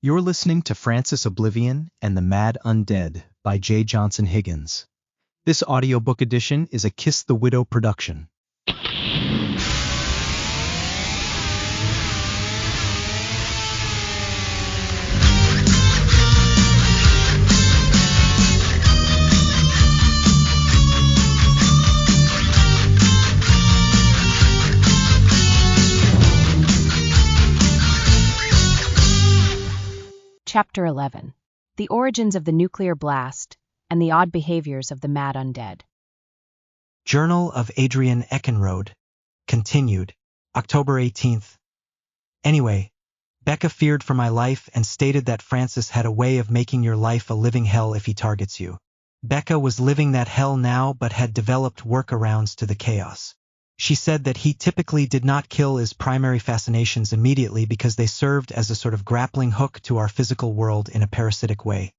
You're listening to Francis Oblivion and the Mad Undead by J. Johnson Higgins. This audiobook edition is a Kiss the Widow production. Chapter 11. The Origins of the Nuclear Blast and the Odd Behaviors of the Mad Undead. Journal of Adrian Eckenrode. Continued. October 18th. Anyway, Becca feared for my life and stated that Francis had a way of making your life a living hell if he targets you. Becca was living that hell now but had developed workarounds to the chaos. She said that he typically did not kill his primary fascinations immediately because they served as a sort of grappling hook to our physical world in a parasitic way.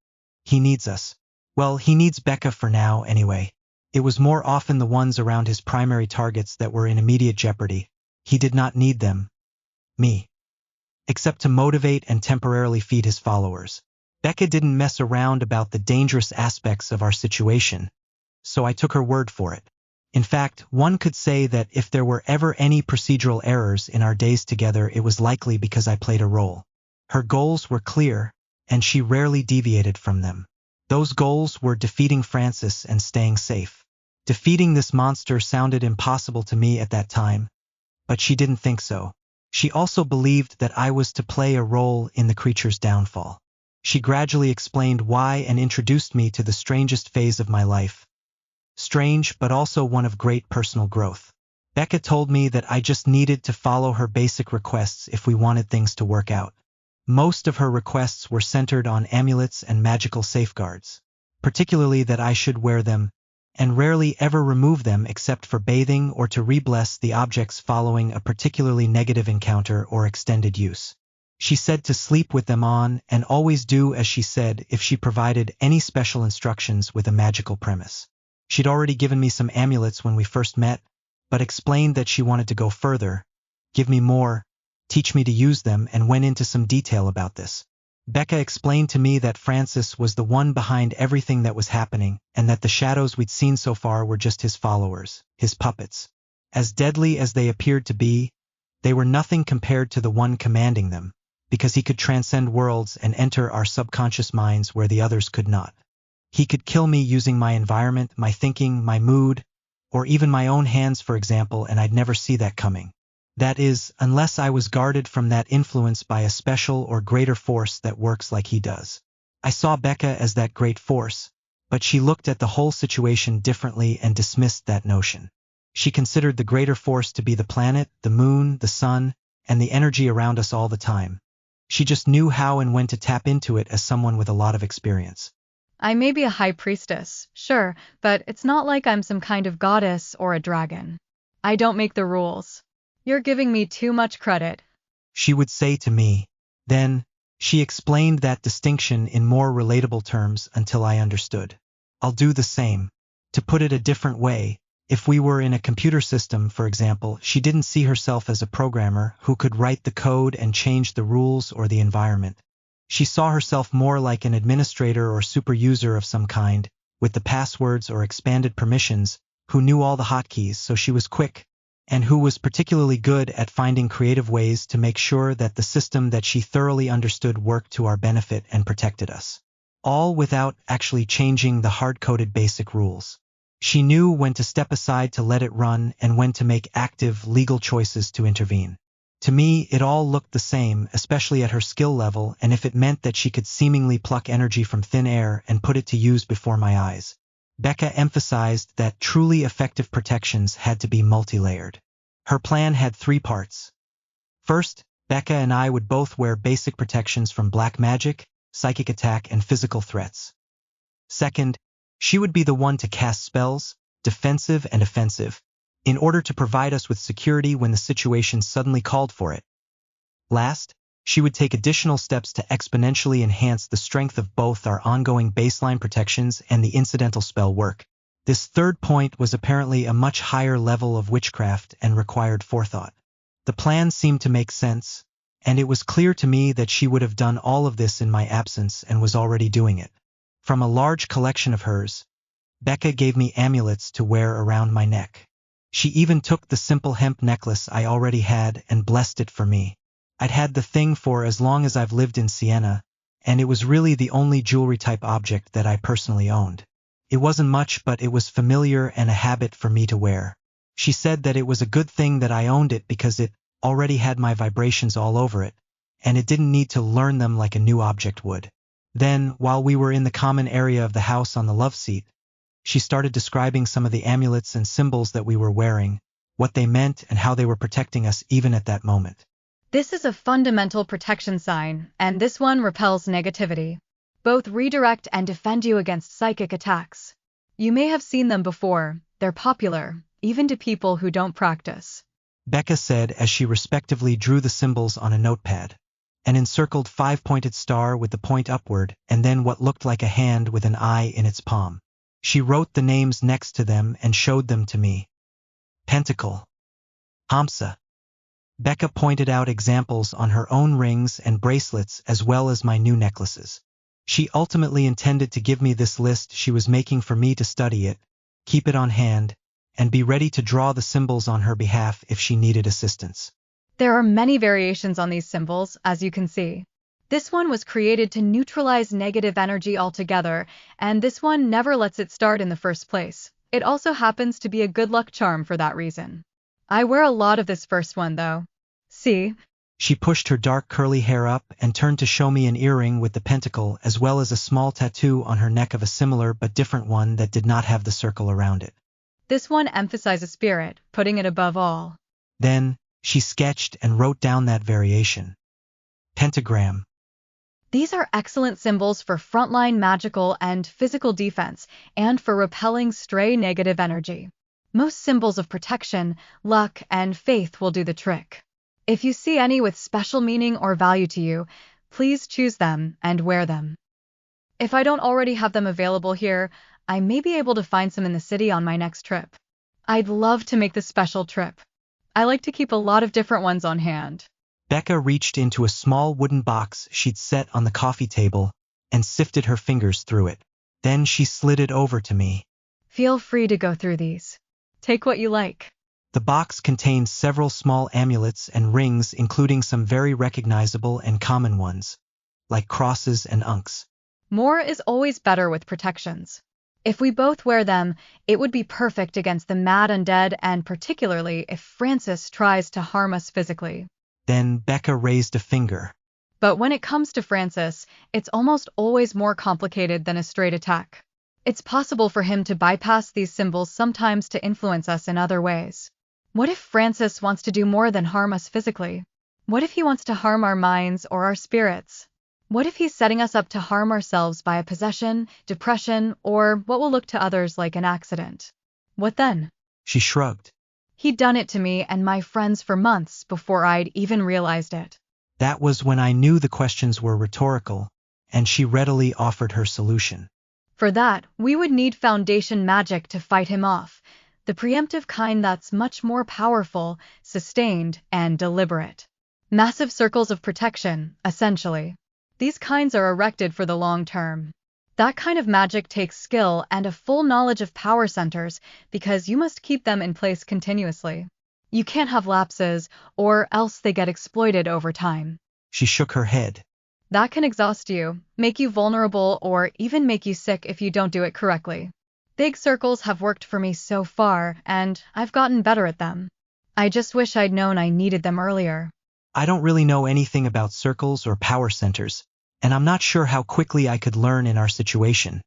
He needs us. Well, he needs Becca for now anyway. It was more often the ones around his primary targets that were in immediate jeopardy. He did not need them. Me. Except to motivate and temporarily feed his followers. Becca didn't mess around about the dangerous aspects of our situation, so I took her word for it. In fact, one could say that if there were ever any procedural errors in our days together, it was likely because I played a role. Her goals were clear, and she rarely deviated from them. Those goals were defeating Francis and staying safe. Defeating this monster sounded impossible to me at that time, but she didn't think so. She also believed that I was to play a role in the creature's downfall. She gradually explained why and introduced me to the strangest phase of my life. Strange, but also one of great personal growth. Becca told me that I just needed to follow her basic requests if we wanted things to work out. Most of her requests were centered on amulets and magical safeguards, particularly that I should wear them, and rarely ever remove them except for bathing or to re-bless the objects following a particularly negative encounter or extended use. She said to sleep with them on and always do as she said if she provided any special instructions with a magical premise. She'd already given me some amulets when we first met, but explained that she wanted to go further, give me more, teach me to use them, and went into some detail about this. Becca explained to me that Francis was the one behind everything that was happening, and that the shadows we'd seen so far were just his followers, his puppets. As deadly as they appeared to be, they were nothing compared to the one commanding them, because he could transcend worlds and enter our subconscious minds where the others could not. He could kill me using my environment, my thinking, my mood, or even my own hands, for example, and I'd never see that coming. That is, unless I was guarded from that influence by a special or greater force that works like he does. I saw Becca as that great force, but she looked at the whole situation differently and dismissed that notion. She considered the greater force to be the planet, the moon, the sun, and the energy around us all the time. She just knew how and when to tap into it as someone with a lot of experience. I may be a high priestess, sure, but it's not like I'm some kind of goddess or a dragon. I don't make the rules. You're giving me too much credit, she would say to me. Then, she explained that distinction in more relatable terms until I understood. I'll do the same. To put it a different way, if we were in a computer system, for example, she didn't see herself as a programmer who could write the code and change the rules or the environment. She saw herself more like an administrator or super user of some kind, with the passwords or expanded permissions, who knew all the hotkeys so she was quick, and who was particularly good at finding creative ways to make sure that the system that she thoroughly understood worked to our benefit and protected us. All without actually changing the hard-coded basic rules. She knew when to step aside to let it run and when to make active, legal choices to intervene. To me, it all looked the same, especially at her skill level, and if it meant that she could seemingly pluck energy from thin air and put it to use before my eyes. Becca emphasized that truly effective protections had to be multi-layered. Her plan had 3 parts. First, Becca and I would both wear basic protections from black magic, psychic attack, and physical threats. Second, she would be the one to cast spells, defensive and offensive, in order to provide us with security when the situation suddenly called for it. Last, she would take additional steps to exponentially enhance the strength of both our ongoing baseline protections and the incidental spell work. This third point was apparently a much higher level of witchcraft and required forethought. The plan seemed to make sense, and it was clear to me that she would have done all of this in my absence and was already doing it. From a large collection of hers, Becca gave me amulets to wear around my neck. She even took the simple hemp necklace I already had and blessed it for me. I'd had the thing for as long as I've lived in Siena, and it was really the only jewelry-type object that I personally owned. It wasn't much, but it was familiar and a habit for me to wear. She said that it was a good thing that I owned it because it already had my vibrations all over it, and it didn't need to learn them like a new object would. Then, while we were in the common area of the house on the love seat, she started describing some of the amulets and symbols that we were wearing, what they meant and how they were protecting us even at that moment. This is a fundamental protection sign, and this one repels negativity. Both redirect and defend you against psychic attacks. You may have seen them before. They're popular, even to people who don't practice. Becca said as she respectively drew the symbols on a notepad. An encircled 5-pointed star with the point upward, and then what looked like a hand with an eye in its palm. She wrote the names next to them and showed them to me. Pentacle. Hamsa. Becca pointed out examples on her own rings and bracelets as well as my new necklaces. She ultimately intended to give me this list she was making for me to study it, keep it on hand, and be ready to draw the symbols on her behalf if she needed assistance. There are many variations on these symbols, as you can see. This one was created to neutralize negative energy altogether, and this one never lets it start in the first place. It also happens to be a good luck charm for that reason. I wear a lot of this first one, though. See? She pushed her dark curly hair up and turned to show me an earring with the pentacle as well as a small tattoo on her neck of a similar but different one that did not have the circle around it. This one emphasizes spirit, putting it above all. Then, she sketched and wrote down that variation. Pentagram. These are excellent symbols for frontline magical and physical defense, and for repelling stray negative energy. Most symbols of protection, luck, and faith will do the trick. If you see any with special meaning or value to you, please choose them and wear them. If I don't already have them available here, I may be able to find some in the city on my next trip. I'd love to make this special trip. I like to keep a lot of different ones on hand. Becca reached into a small wooden box she'd set on the coffee table and sifted her fingers through it. Then she slid it over to me. Feel free to go through these. Take what you like. The box contained several small amulets and rings, including some very recognizable and common ones, like crosses and unks. More is always better with protections. If we both wear them, it would be perfect against the mad undead, and particularly if Francis tries to harm us physically. Then Becca raised a finger. But when it comes to Francis, it's almost always more complicated than a straight attack. It's possible for him to bypass these symbols sometimes to influence us in other ways. What if Francis wants to do more than harm us physically? What if he wants to harm our minds or our spirits? What if he's setting us up to harm ourselves by a possession, depression, or what will look to others like an accident? What then? She shrugged. He'd done it to me and my friends for months before I'd even realized it. That was when I knew the questions were rhetorical, and she readily offered her solution. For that, we would need foundation magic to fight him off, the preemptive kind that's much more powerful, sustained, and deliberate. Massive circles of protection, essentially. These kinds are erected for the long term. That kind of magic takes skill and a full knowledge of power centers because you must keep them in place continuously. You can't have lapses, or else they get exploited over time. She shook her head. That can exhaust you, make you vulnerable, or even make you sick if you don't do it correctly. Big circles have worked for me so far, and I've gotten better at them. I just wish I'd known I needed them earlier. I don't really know anything about circles or power centers, and I'm not sure how quickly I could learn in our situation,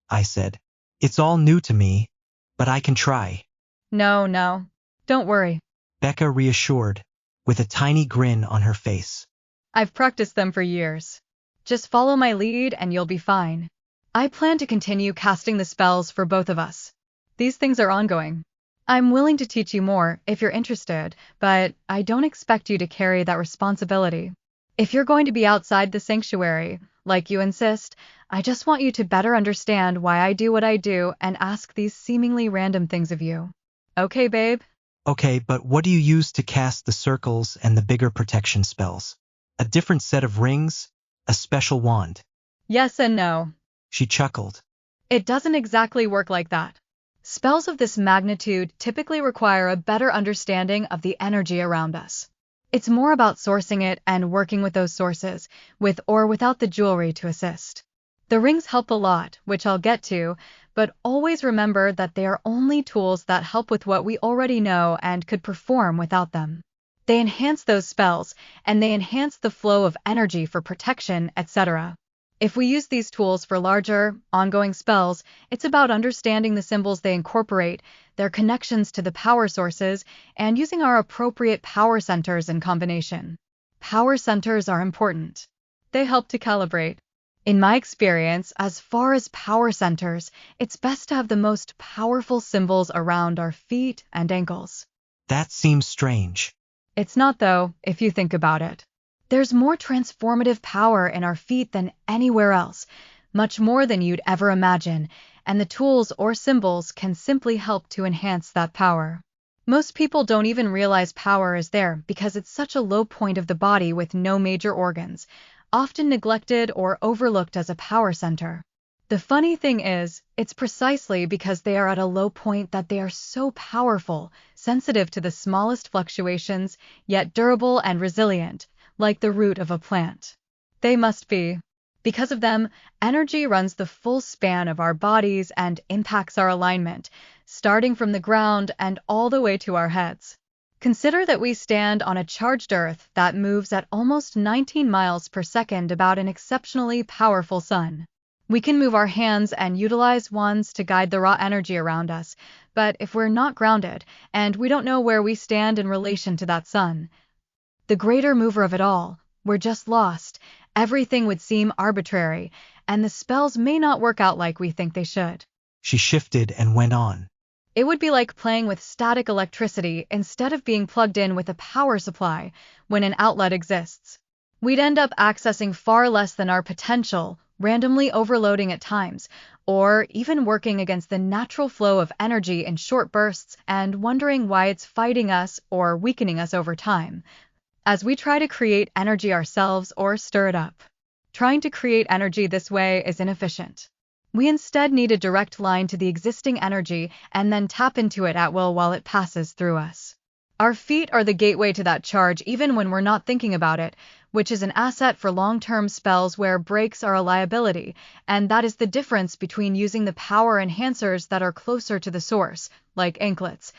I said. It's all new to me, but I can try. No, don't worry. Becca reassured, with a tiny grin on her face. I've practiced them for years. Just follow my lead and you'll be fine. I plan to continue casting the spells for both of us. These things are ongoing. I'm willing to teach you more if you're interested, but I don't expect you to carry that responsibility. If you're going to be outside the sanctuary, like you insist, I just want you to better understand why I do what I do and ask these seemingly random things of you. Okay, babe? Okay, but what do you use to cast the circles and the bigger protection spells? A different set of rings? A special wand? Yes and no. She chuckled. It doesn't exactly work like that. Spells of this magnitude typically require a better understanding of the energy around us. It's more about sourcing it and working with those sources, with or without the jewelry to assist. The rings help a lot, which I'll get to, but always remember that they are only tools that help with what we already know and could perform without them. They enhance those spells, and they enhance the flow of energy for protection, etc. If we use these tools for larger, ongoing spells, it's about understanding the symbols they incorporate, their connections to the power sources, and using our appropriate power centers in combination. Power centers are important. They help to calibrate. In my experience, as far as power centers, it's best to have the most powerful symbols around our feet and ankles. That seems strange. It's not though, if you think about it. There's more transformative power in our feet than anywhere else, much more than you'd ever imagine, and the tools or symbols can simply help to enhance that power. Most people don't even realize power is there because it's such a low point of the body with no major organs, often neglected or overlooked as a power center. The funny thing is, it's precisely because they are at a low point that they are so powerful, sensitive to the smallest fluctuations, yet durable and resilient, like the root of a plant. They must be. Because of them, energy runs the full span of our bodies and impacts our alignment, starting from the ground and all the way to our heads. Consider that we stand on a charged Earth that moves at almost 19 miles per second about an exceptionally powerful sun. We can move our hands and utilize wands to guide the raw energy around us, but if we're not grounded, and we don't know where we stand in relation to that sun, the greater mover of it all, we're just lost, everything would seem arbitrary, and the spells may not work out like we think they should. She shifted and went on. It would be like playing with static electricity instead of being plugged in with a power supply when an outlet exists. We'd end up accessing far less than our potential, randomly overloading at times, or even working against the natural flow of energy in short bursts and wondering why it's fighting us or weakening us over time, as we try to create energy ourselves or stir it up. Trying to create energy this way is inefficient. We instead need a direct line to the existing energy and then tap into it at will while it passes through us. Our feet are the gateway to that charge even when we're not thinking about it, which is an asset for long-term spells where breaks are a liability, and that is the difference between using the power enhancers that are closer to the source, like anklets,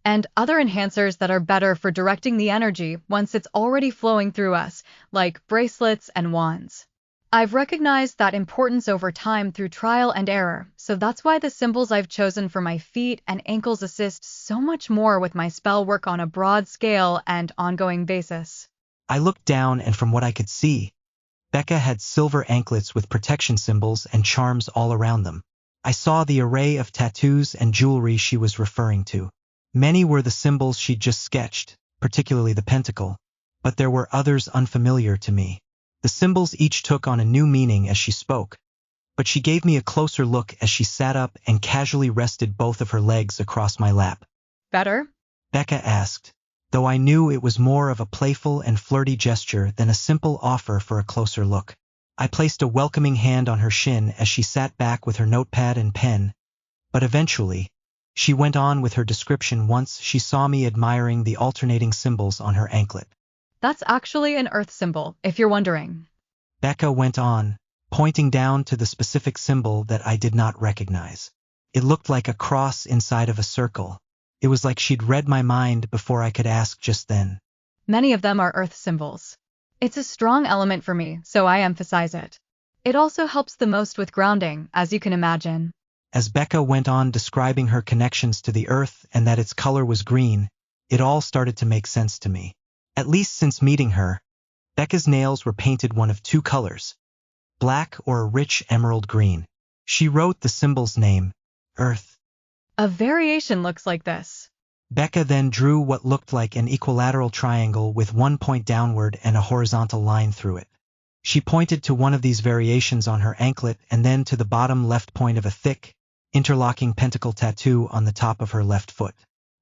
and other enhancers that are better for directing the energy once it's already flowing through us, like bracelets and wands. I've recognized that importance over time through trial and error, so that's why the symbols I've chosen for my feet and ankles assist so much more with my spell work on a broad scale and ongoing basis. I looked down and from what I could see, Becca had silver anklets with protection symbols and charms all around them. I saw the array of tattoos and jewelry she was referring to. Many were the symbols she'd just sketched, particularly the pentacle, but there were others unfamiliar to me. The symbols each took on a new meaning as she spoke, but she gave me a closer look as she sat up and casually rested both of her legs across my lap. Better? Becca asked, though I knew it was more of a playful and flirty gesture than a simple offer for a closer look. I placed a welcoming hand on her shin as she sat back with her notepad and pen, but eventually, she went on with her description once she saw me admiring the alternating symbols on her anklet. That's actually an earth symbol, if you're wondering. Becca went on, pointing down to the specific symbol that I did not recognize. It looked like a cross inside of a circle. It was like she'd read my mind before I could ask just then. Many of them are earth symbols. It's a strong element for me, so I emphasize it. It also helps the most with grounding, as you can imagine. As Becca went on describing her connections to the earth and that its color was green, it all started to make sense to me. At least since meeting her, Becca's nails were painted one of two colors, black or a rich emerald green. She wrote the symbol's name, Earth. A variation looks like this. Becca then drew what looked like an equilateral triangle with one point downward and a horizontal line through it. She pointed to one of these variations on her anklet and then to the bottom left point of a thick, interlocking pentacle tattoo on the top of her left foot.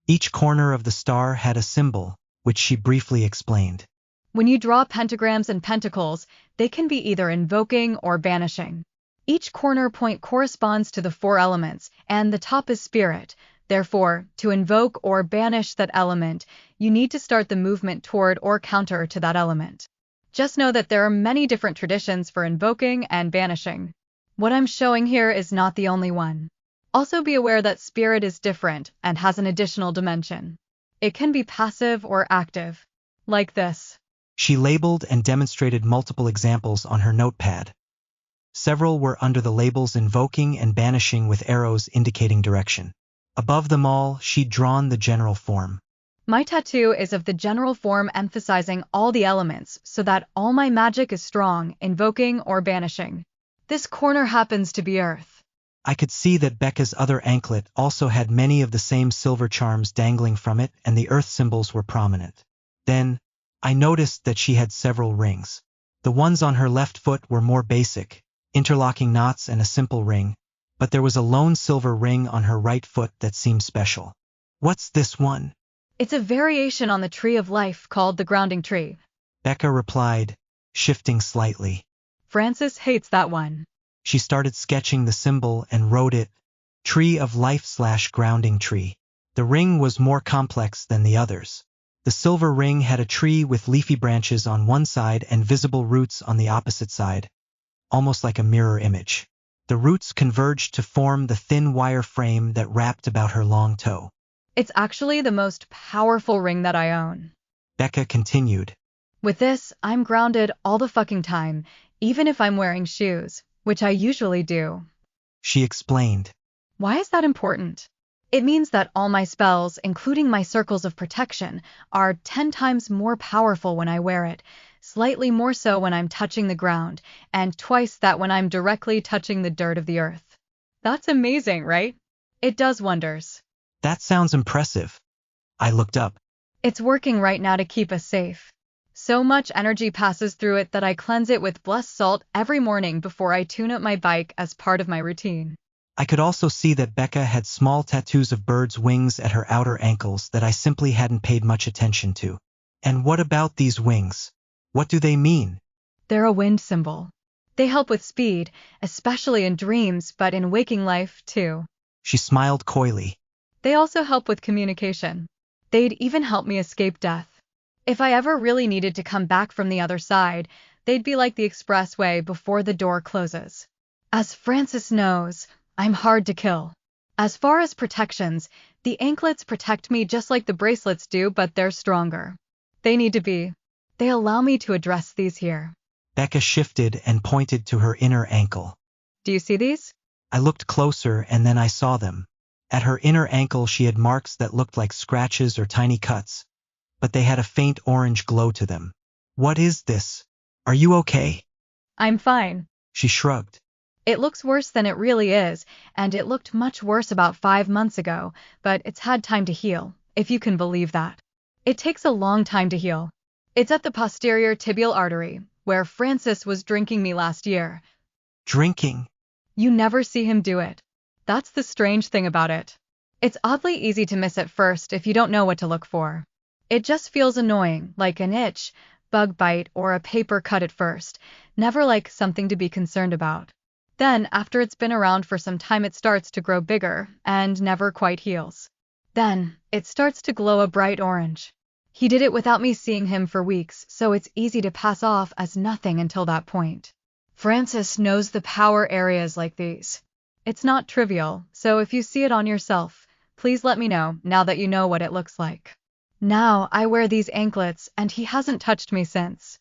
Each corner of the star had a symbol, which she briefly explained. When you draw pentagrams and pentacles, they can be either invoking or banishing. Each corner point corresponds to the four elements, and the top is spirit. Therefore, to invoke or banish that element, you need to start the movement toward or counter to that element. Just know that there are many different traditions for invoking and banishing. What I'm showing here is not the only one. Also be aware that spirit is different and has an additional dimension. It can be passive or active. Like this. She labeled and demonstrated multiple examples on her notepad. Several were under the labels invoking and banishing with arrows indicating direction. Above them all, she'd drawn the general form. My tattoo is of the general form emphasizing all the elements so that all my magic is strong, invoking or banishing. This corner happens to be earth. I could see that Becca's other anklet also had many of the same silver charms dangling from it, and the earth symbols were prominent. Then, I noticed that she had several rings. The ones on her left foot were more basic, interlocking knots and a simple ring, but there was a lone silver ring on her right foot that seemed special. What's this one? It's a variation on the tree of life called the grounding tree. Becca replied, shifting slightly. Francis hates that one. She started sketching the symbol and wrote it, Tree of Life/Grounding Tree. The ring was more complex than the others. The silver ring had a tree with leafy branches on one side and visible roots on the opposite side, almost like a mirror image. The roots converged to form the thin wire frame that wrapped about her long toe. It's actually the most powerful ring that I own. Becca continued. With this, I'm grounded all the fucking time, even if I'm wearing shoes, which I usually do. She explained. Why is that important? It means that all my spells, including my circles of protection, are 10 times more powerful when I wear it, slightly more so when I'm touching the ground, and twice that when I'm directly touching the dirt of the earth. That's amazing, right? It does wonders. That sounds impressive. I looked up. It's working right now to keep us safe. So much energy passes through it that I cleanse it with blessed salt every morning before I tune up my bike as part of my routine. I could also see that Becca had small tattoos of birds' wings at her outer ankles that I simply hadn't paid much attention to. And what about these wings? What do they mean? They're a wind symbol. They help with speed, especially in dreams, but in waking life, too. She smiled coyly. They also help with communication. They'd even help me escape death. If I ever really needed to come back from the other side, they'd be like the expressway before the door closes. As Francis knows, I'm hard to kill. As far as protections, the anklets protect me just like the bracelets do, but they're stronger. They need to be. They allow me to address these here. Becca shifted and pointed to her inner ankle. Do you see these? I looked closer and then I saw them. At her inner ankle she had marks that looked like scratches or tiny cuts, but they had a faint orange glow to them. What is this? Are you okay? I'm fine. She shrugged. It looks worse than it really is, and it looked much worse about 5 months ago, but it's had time to heal, if you can believe that. It takes a long time to heal. It's at the posterior tibial artery, where Francis was drinking me last year. Drinking? You never see him do it. That's the strange thing about it. It's oddly easy to miss at first if you don't know what to look for. It just feels annoying, like an itch, bug bite, or a paper cut at first, never like something to be concerned about. Then, after it's been around for some time, it starts to grow bigger and never quite heals. Then, it starts to glow a bright orange. He did it without me seeing him for weeks, so it's easy to pass off as nothing until that point. Francis knows the power areas like these. It's not trivial, so if you see it on yourself, please let me know now that you know what it looks like. Now I wear these anklets and he hasn't touched me since.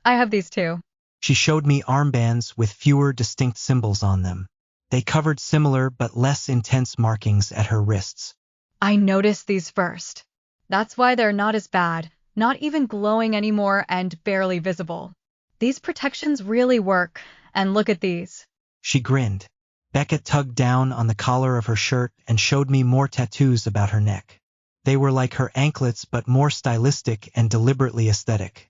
I have these too. She showed me armbands with fewer distinct symbols on them. They covered similar but less intense markings at her wrists. I noticed these first. That's why they're not as bad, not even glowing anymore and barely visible. These protections really work, and look at these. She grinned. Becca tugged down on the collar of her shirt and showed me more tattoos about her neck. They were like her anklets but more stylistic and deliberately aesthetic.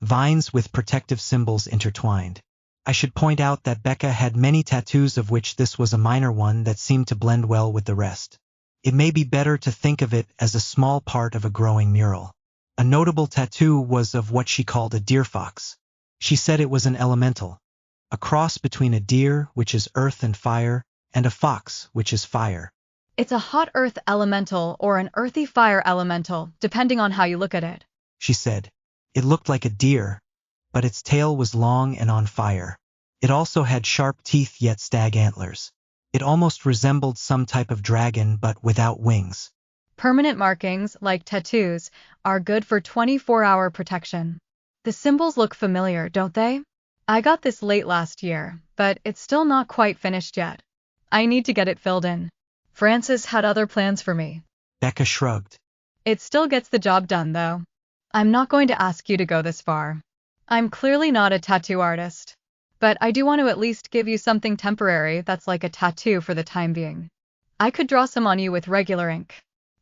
Vines with protective symbols intertwined. I should point out that Becca had many tattoos, of which this was a minor one that seemed to blend well with the rest. It may be better to think of it as a small part of a growing mural. A notable tattoo was of what she called a deer fox. She said it was an elemental, a cross between a deer, which is earth and fire, and a fox, which is fire. It's a hot earth elemental or an earthy fire elemental, depending on how you look at it. She said. It looked like a deer, but its tail was long and on fire. It also had sharp teeth yet stag antlers. It almost resembled some type of dragon but without wings. Permanent markings, like tattoos, are good for 24-hour protection. The symbols look familiar, don't they? I got this late last year, but it's still not quite finished yet. I need to get it filled in. Francis had other plans for me. Becca shrugged. It still gets the job done, though. I'm not going to ask you to go this far. I'm clearly not a tattoo artist. But I do want to at least give you something temporary that's like a tattoo for the time being. I could draw some on you with regular ink.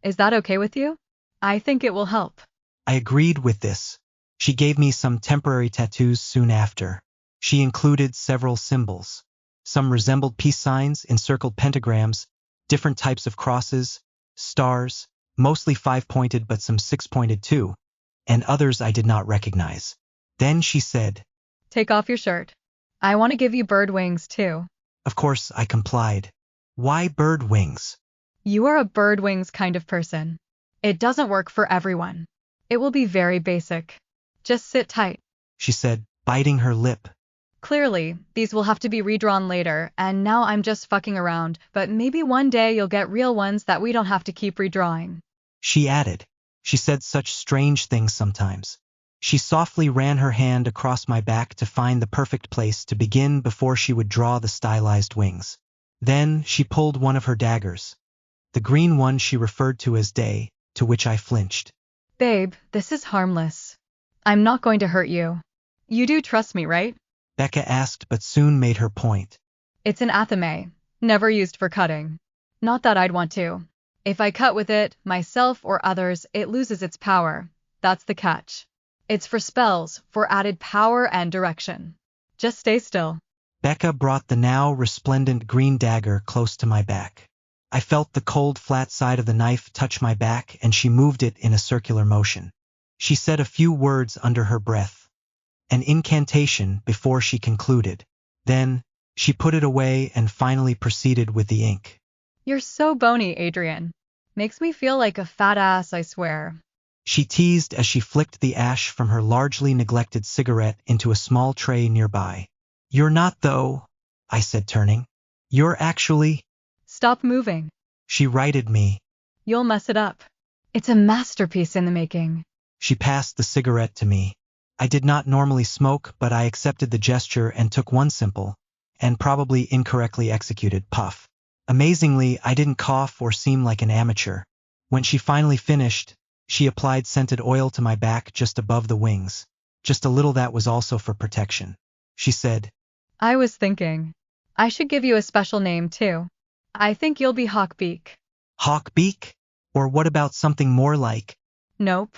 Is that okay with you? I think it will help. I agreed with this. She gave me some temporary tattoos soon after. She included several symbols. Some resembled peace signs, encircled pentagrams, different types of crosses, stars, mostly 5-pointed but some 6-pointed too, and others I did not recognize. Then she said, Take off your shirt. I want to give you bird wings too. Of course, I complied. Why bird wings? You are a bird wings kind of person. It doesn't work for everyone. It will be very basic. Just sit tight. She said, biting her lip. Clearly, these will have to be redrawn later, and now I'm just fucking around, but maybe one day you'll get real ones that we don't have to keep redrawing. She added. She said such strange things sometimes. She softly ran her hand across my back to find the perfect place to begin before she would draw the stylized wings. Then she pulled one of her daggers. The green one she referred to as Day, to which I flinched. Babe, this is harmless. I'm not going to hurt you. You do trust me, right? Becca asked but soon made her point. It's an athame, never used for cutting. Not that I'd want to. If I cut with it, myself or others, it loses its power. That's the catch. It's for spells, for added power and direction. Just stay still. Becca brought the now resplendent green dagger close to my back. I felt the cold flat side of the knife touch my back and she moved it in a circular motion. She said a few words under her breath. An incantation before she concluded. Then, she put it away and finally proceeded with the ink. You're so bony, Adrian. Makes me feel like a fat ass, I swear. She teased as she flicked the ash from her largely neglected cigarette into a small tray nearby. You're not though, I said turning. You're actually… Stop moving. She righted me. You'll mess it up. It's a masterpiece in the making. She passed the cigarette to me. I did not normally smoke, but I accepted the gesture and took one simple, and probably incorrectly executed, puff. Amazingly, I didn't cough or seem like an amateur. When she finally finished, she applied scented oil to my back just above the wings. Just a little that was also for protection. She said, I was thinking, I should give you a special name too. I think you'll be Hawkbeak. Hawkbeak? Or what about something more like… Nope.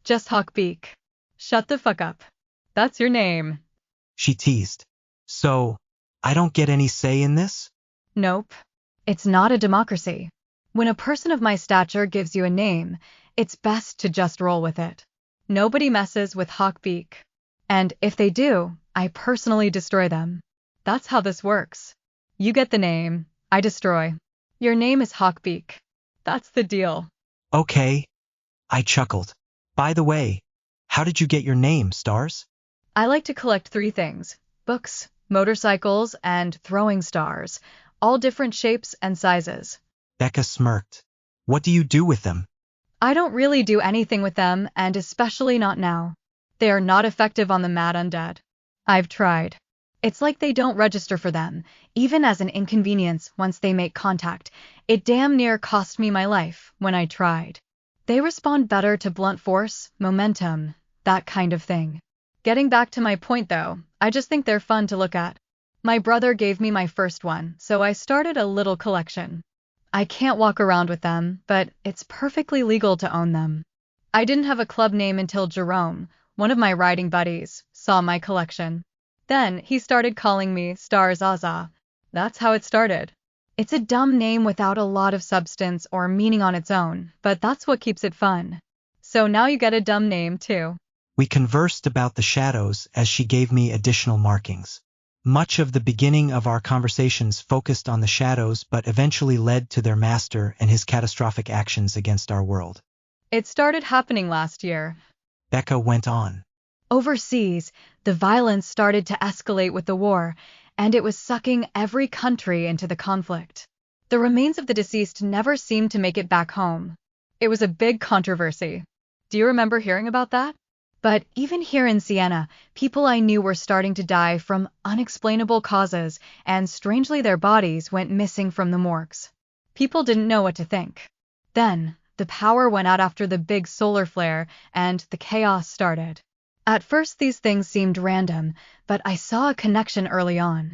Just Hawkbeak. Shut the fuck up. That's your name. She teased. So, I don't get any say in this? Nope. It's not a democracy. When a person of my stature gives you a name, it's best to just roll with it. Nobody messes with Hawkbeak. And if they do, I personally destroy them. That's how this works. You get the name, I destroy. Your name is Hawkbeak. That's the deal. Okay. I chuckled. By the way, how did you get your name, Stars? I like to collect 3 things: books, motorcycles, and throwing stars, all different shapes and sizes. Becca smirked. What do you do with them? I don't really do anything with them, and especially not now. They are not effective on the mad undead. I've tried. It's like they don't register for them, even as an inconvenience once they make contact. It damn near cost me my life when I tried. They respond better to blunt force, momentum, that kind of thing. Getting back to my point though, I just think they're fun to look at. My brother gave me my first one, so I started a little collection. I can't walk around with them, but it's perfectly legal to own them. I didn't have a club name until Jerome, one of my riding buddies, saw my collection. Then he started calling me Star Zaza. That's how it started. It's a dumb name without a lot of substance or meaning on its own, but that's what keeps it fun. So now you get a dumb name, too. We conversed about the shadows as she gave me additional markings. Much of the beginning of our conversations focused on the shadows but eventually led to their master and his catastrophic actions against our world. It started happening last year. Becca went on. Overseas, the violence started to escalate with the war, and it was sucking every country into the conflict. The remains of the deceased never seemed to make it back home. It was a big controversy. Do you remember hearing about that? But even here in Siena, people I knew were starting to die from unexplainable causes, and strangely their bodies went missing from the morgues. People didn't know what to think. Then, the power went out after the big solar flare, and the chaos started. At first these things seemed random, but I saw a connection early on.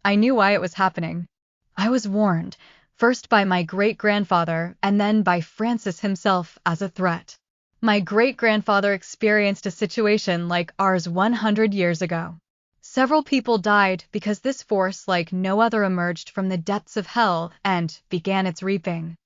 I knew why it was happening. I was warned, first by my great-grandfather and then by Francis himself as a threat. My great-grandfather experienced a situation like ours 100 years ago. Several people died because this force like no other emerged from the depths of hell and began its reaping.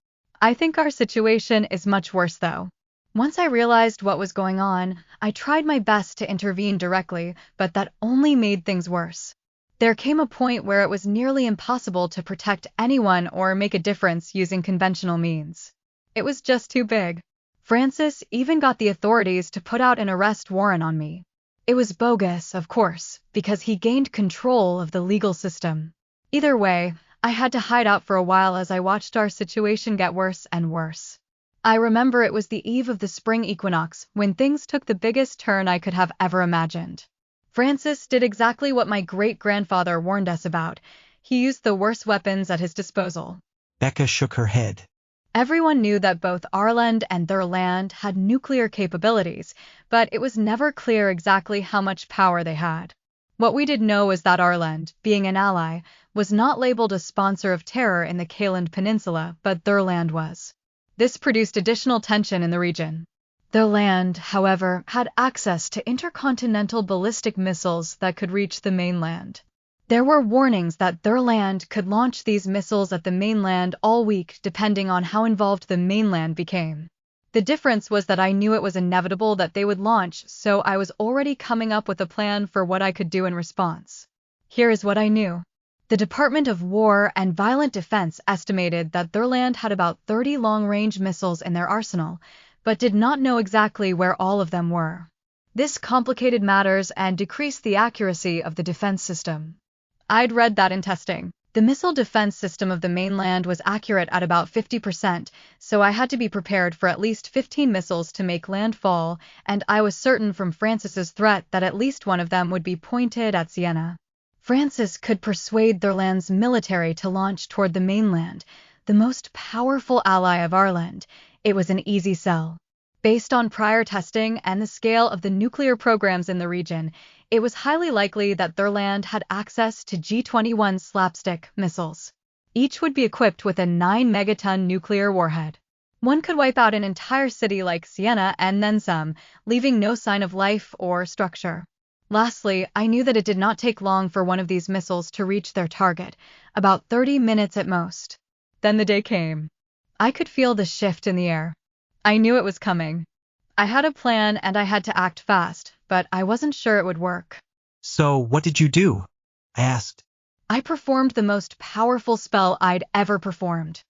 I think our situation is much worse though. Once I realized what was going on, I tried my best to intervene directly, but that only made things worse. There came a point where it was nearly impossible to protect anyone or make a difference using conventional means. It was just too big. Francis even got the authorities to put out an arrest warrant on me. It was bogus, of course, because he gained control of the legal system. Either way, I had to hide out for a while as I watched our situation get worse and worse. I remember it was the eve of the spring equinox when things took the biggest turn I could have ever imagined. Francis did exactly what my great-grandfather warned us about. He used the worst weapons at his disposal. Becca shook her head. Everyone knew that both our land and their land had nuclear capabilities, but it was never clear exactly how much power they had. What we did know is that our land, being an ally, was not labeled a sponsor of terror in the Kaland Peninsula, but their land was. This produced additional tension in the region. Their land, however, had access to intercontinental ballistic missiles that could reach the mainland. There were warnings that their land could launch these missiles at the mainland all week depending on how involved the mainland became. The difference was that I knew it was inevitable that they would launch, so I was already coming up with a plan for what I could do in response. Here is what I knew. The Department of War and Violent Defense estimated that their land had about 30 long-range missiles in their arsenal, but did not know exactly where all of them were. This complicated matters and decreased the accuracy of the defense system. I'd read that in testing. The missile defense system of the mainland was accurate at about 50%, so I had to be prepared for at least 15 missiles to make landfall, and I was certain from Francis's threat that at least one of them would be pointed at Siena. Francis could persuade their land's military to launch toward the mainland, the most powerful ally of our land. It was an easy sell. Based on prior testing and the scale of the nuclear programs in the region, it was highly likely that their land had access to G-21 slapstick missiles. Each would be equipped with a 9-megaton nuclear warhead. One could wipe out an entire city like Siena and then some, leaving no sign of life or structure. Lastly, I knew that it did not take long for one of these missiles to reach their target, about 30 minutes at most. Then the day came. I could feel the shift in the air. I knew it was coming. I had a plan and I had to act fast, but I wasn't sure it would work. So, what did you do? I asked. I performed the most powerful spell I'd ever performed.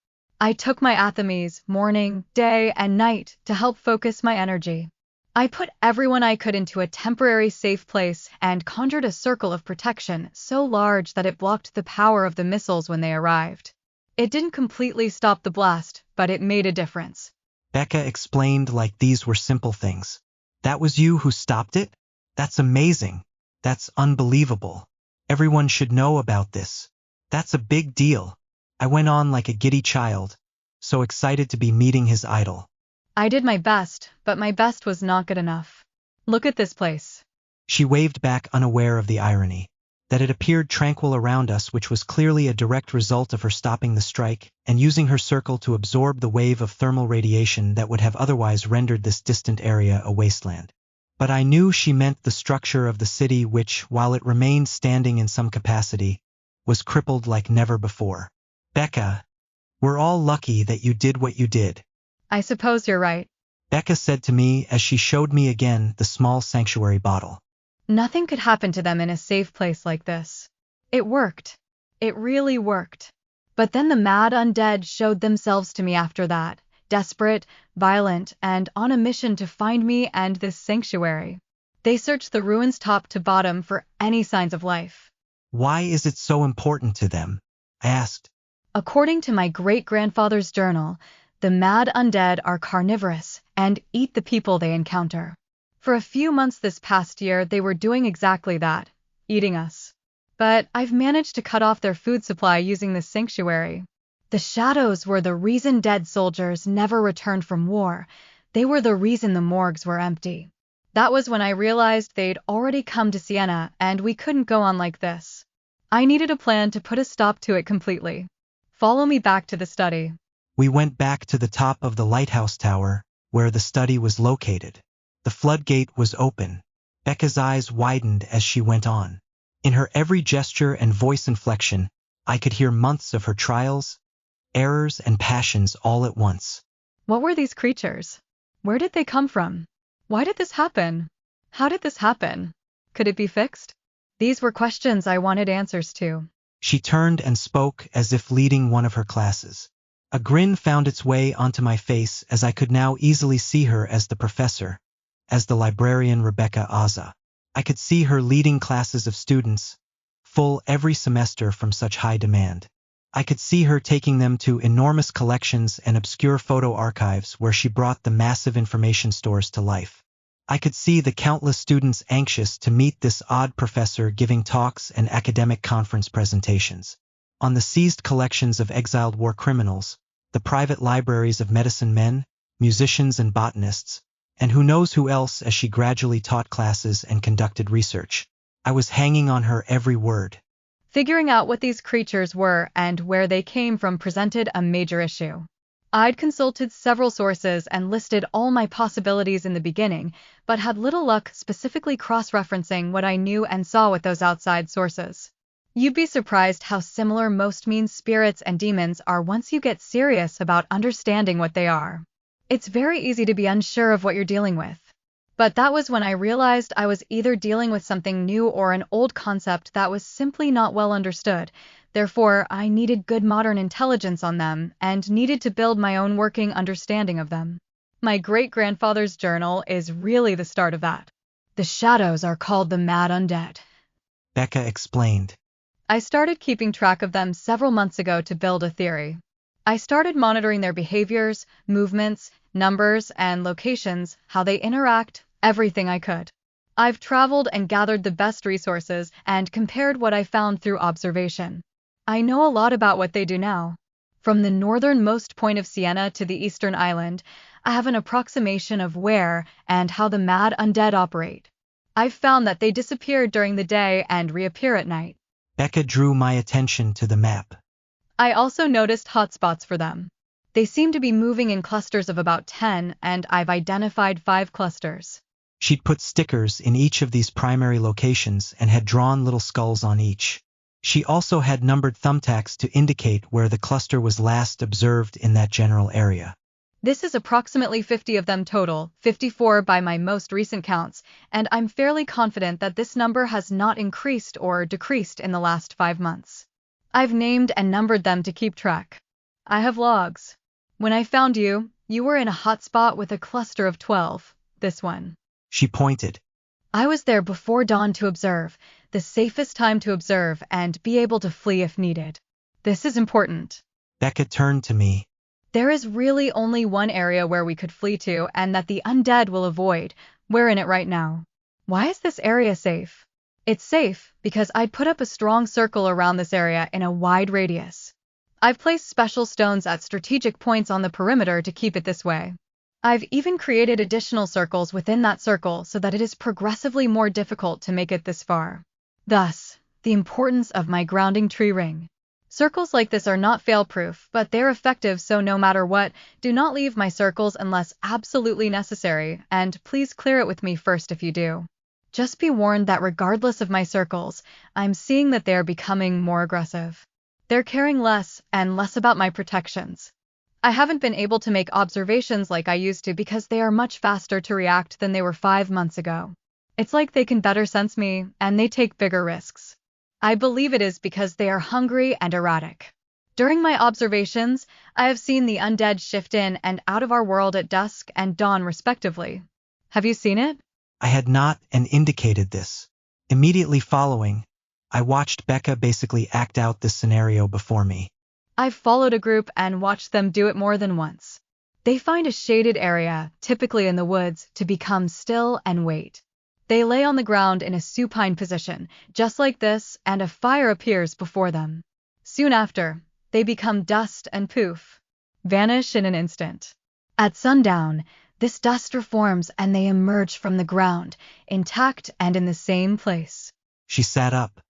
I took my athames, morning, day, and night, to help focus my energy. I put everyone I could into a temporary safe place and conjured a circle of protection so large that it blocked the power of the missiles when they arrived. It didn't completely stop the blast, but it made a difference. Becca explained like these were simple things. That was you who stopped it? That's amazing. That's unbelievable. Everyone should know about this. That's a big deal. I went on like a giddy child, so excited to be meeting his idol. I did my best, but my best was not good enough. Look at this place. She waved back, unaware of the irony. That it appeared tranquil around us, which was clearly a direct result of her stopping the strike and using her circle to absorb the wave of thermal radiation that would have otherwise rendered this distant area a wasteland. But I knew she meant the structure of the city which, while it remained standing in some capacity, was crippled like never before. Becca, we're all lucky that you did what you did. I suppose you're right. Becca said to me as she showed me again the small sanctuary bottle. Nothing could happen to them in a safe place like this. It worked. It really worked. But then the mad undead showed themselves to me after that, desperate, violent, and on a mission to find me and this sanctuary. They searched the ruins top to bottom for any signs of life. Why is it so important to them? I asked. According to my great-grandfather's journal, the mad undead are carnivorous and eat the people they encounter. For a few months this past year, they were doing exactly that, eating us. But I've managed to cut off their food supply using this sanctuary. The shadows were the reason dead soldiers never returned from war. They were the reason the morgues were empty. That was when I realized they'd already come to Siena and we couldn't go on like this. I needed a plan to put a stop to it completely. Follow me back to the study. We went back to the top of the lighthouse tower, where the study was located. The floodgate was open. Becca's eyes widened as she went on. In her every gesture and voice inflection, I could hear months of her trials, errors, and passions all at once. What were these creatures? Where did they come from? Why did this happen? How did this happen? Could it be fixed? These were questions I wanted answers to. She turned and spoke as if leading one of her classes. A grin found its way onto my face as I could now easily see her as the professor, as the librarian Rebecca Aza. I could see her leading classes of students, full every semester from such high demand. I could see her taking them to enormous collections and obscure photo archives where she brought the massive information stores to life. I could see the countless students anxious to meet this odd professor giving talks and academic conference presentations. On the seized collections of exiled war criminals, the private libraries of medicine men, musicians and botanists, and who knows who else as she gradually taught classes and conducted research. I was hanging on her every word. Figuring out what these creatures were and where they came from presented a major issue. I'd consulted several sources and listed all my possibilities in the beginning, but had little luck specifically cross-referencing what I knew and saw with those outside sources. You'd be surprised how similar most mean spirits and demons are once you get serious about understanding what they are. It's very easy to be unsure of what you're dealing with. But that was when I realized I was either dealing with something new or an old concept that was simply not well understood. Therefore, I needed good modern intelligence on them and needed to build my own working understanding of them. My great-grandfather's journal is really the start of that. The shadows are called the mad undead, Becca explained. I started keeping track of them several months ago to build a theory. I started monitoring their behaviors, movements, numbers, and locations, how they interact, everything I could. I've traveled and gathered the best resources and compared what I found through observation. I know a lot about what they do now. From the northernmost point of Siena to the eastern island, I have an approximation of where and how the mad undead operate. I've found that they disappear during the day and reappear at night. Becca drew my attention to the map. I also noticed hotspots for them. They seem to be moving in clusters of about 10, and I've identified 5 clusters. She'd put stickers in each of these primary locations and had drawn little skulls on each. She also had numbered thumbtacks to indicate where the cluster was last observed in that general area. This is approximately 50 of them total, 54 by my most recent counts, and I'm fairly confident that this number has not increased or decreased in the last 5 months. I've named and numbered them to keep track. I have logs. When I found you, you were in a hotspot with a cluster of 12, this one. She pointed. I was there before dawn to observe, the safest time to observe and be able to flee if needed. This is important. Becca turned to me. There is really only one area where we could flee to and that the undead will avoid. We're in it right now. Why is this area safe? It's safe because I'd put up a strong circle around this area in a wide radius. I've placed special stones at strategic points on the perimeter to keep it this way. I've even created additional circles within that circle so that it is progressively more difficult to make it this far. Thus, the importance of my grounding tree ring. Circles like this are not fail-proof, but they're effective, so no matter what, do not leave my circles unless absolutely necessary, and please clear it with me first if you do. Just be warned that regardless of my circles, I'm seeing that they're becoming more aggressive. They're caring less and less about my protections. I haven't been able to make observations like I used to because they are much faster to react than they were 5 months ago. It's like they can better sense me, and they take bigger risks. I believe it is because they are hungry and erratic. During my observations, I have seen the undead shift in and out of our world at dusk and dawn respectively. Have you seen it? I had not and indicated this. Immediately following, I watched Becca basically act out this scenario before me. I've followed a group and watched them do it more than once. They find a shaded area, typically in the woods, to become still and wait. They lay on the ground in a supine position, just like this, and a fire appears before them. Soon after, they become dust and poof, vanish in an instant. At sundown, this dust reforms and they emerge from the ground, intact and in the same place. She sat up.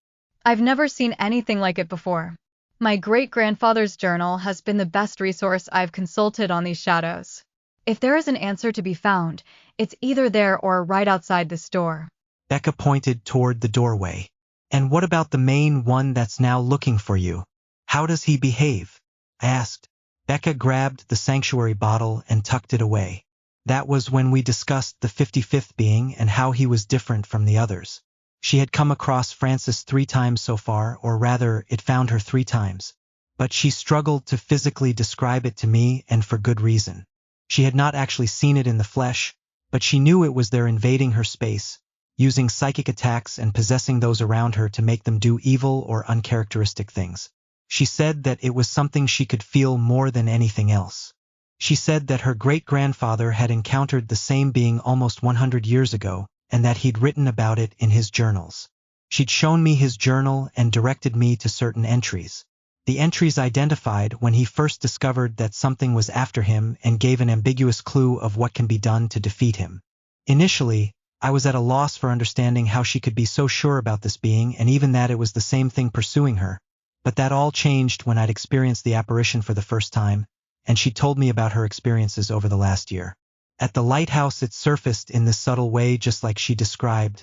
I've never seen anything like it before. My great-grandfather's journal has been the best resource I've consulted on these shadows. If there is an answer to be found, it's either there or right outside this door. Becca pointed toward the doorway. And what about the main one that's now looking for you? How does he behave? I asked. Becca grabbed the sanctuary bottle and tucked it away. That was when we discussed the 55th being and how he was different from the others. She had come across Francis 3 times so far, or rather, it found her 3 times. But she struggled to physically describe it to me, and for good reason. She had not actually seen it in the flesh, but she knew it was there invading her space, using psychic attacks and possessing those around her to make them do evil or uncharacteristic things. She said that it was something she could feel more than anything else. She said that her great-grandfather had encountered the same being almost 100 years ago, and that he'd written about it in his journals. She'd shown me his journal and directed me to certain entries. The entries identified when he first discovered that something was after him and gave an ambiguous clue of what can be done to defeat him. Initially, I was at a loss for understanding how she could be so sure about this being and even that it was the same thing pursuing her, but that all changed when I'd experienced the apparition for the first time, and she told me about her experiences over the last year. At the lighthouse it surfaced in this subtle way just like she described.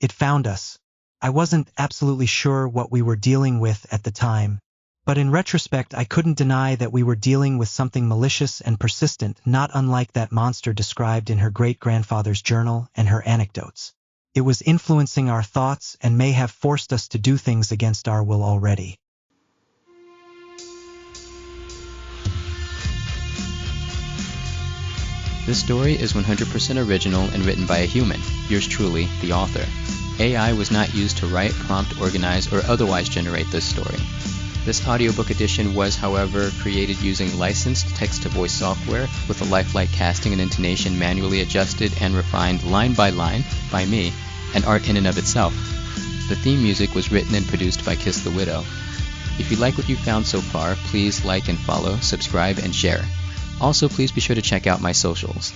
It found us. I wasn't absolutely sure what we were dealing with at the time, but in retrospect I couldn't deny that we were dealing with something malicious and persistent, not unlike that monster described in her great-grandfather's journal and her anecdotes. It was influencing our thoughts and may have forced us to do things against our will already. This story is 100% original and written by a human, yours truly, the author. AI was not used to write, prompt, organize, or otherwise generate this story. This audiobook edition was, however, created using licensed text-to-voice software with a lifelike casting and intonation manually adjusted and refined line by line by me, and art in and of itself. The theme music was written and produced by Kiss the Widow. If you like what you've found so far, please like and follow, subscribe, and share. Also, please be sure to check out my socials.